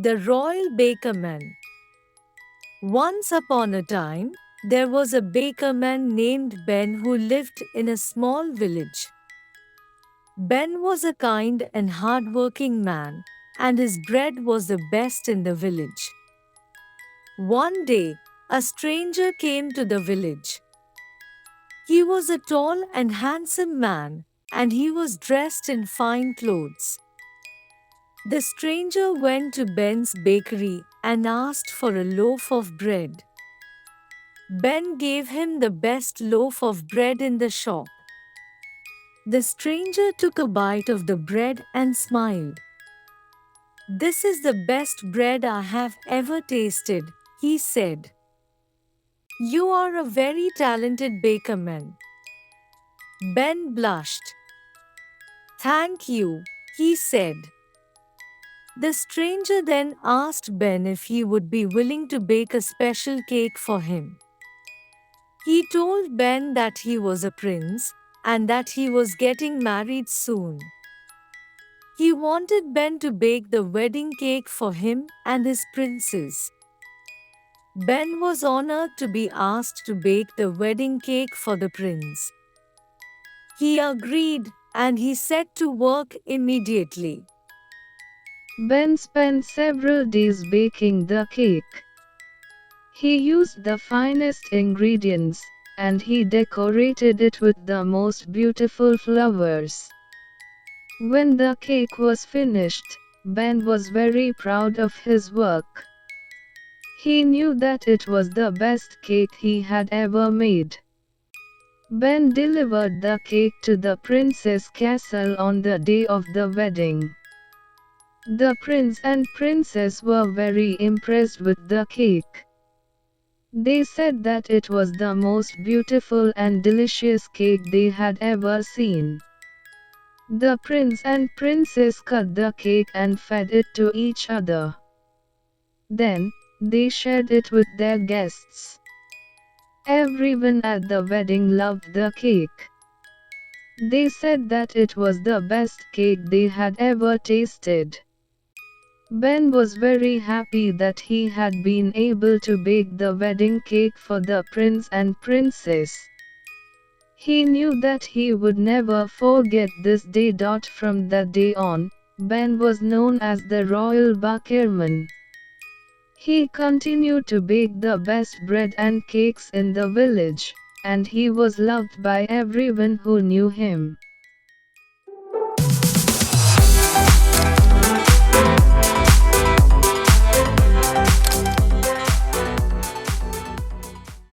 The Royal Bakerman. Once upon a time, there was a bakerman named Ben who lived in a small village. Ben was a kind and hard-working man, and his bread was the best in the village. One day, a stranger came to the village. He was a tall and handsome man, and he was dressed in fine clothes. The stranger went to Ben's bakery and asked for a loaf of bread. Ben gave him the best loaf of bread in the shop. The stranger took a bite of the bread and smiled. "This is the best bread I have ever tasted," he said. "You are a very talented bakerman." Ben blushed. "Thank you," he said. The stranger then asked Ben if he would be willing to bake a special cake for him. He told Ben that he was a prince and that he was getting married soon. He wanted Ben to bake the wedding cake for him and his princess. Ben was honored to be asked to bake the wedding cake for the prince. He agreed and he set to work immediately. Ben spent several days baking the cake. He used the finest ingredients, and he decorated it with the most beautiful flowers. When the cake was finished, Ben was very proud of his work. He knew that it was the best cake he had ever made. Ben delivered the cake to the prince's castle on the day of the wedding. The prince and princess were very impressed with the cake. They said that it was the most beautiful and delicious cake they had ever seen. The prince and princess cut the cake and fed it to each other. Then, they shared it with their guests. Everyone at the wedding loved the cake. They said that it was the best cake they had ever tasted. Ben was very happy that he had been able to bake the wedding cake for the prince and princess. He knew that he would never forget this day. From that day on, Ben was known as the Royal Bakerman. He continued to bake the best bread and cakes in the village, and he was loved by everyone who knew him.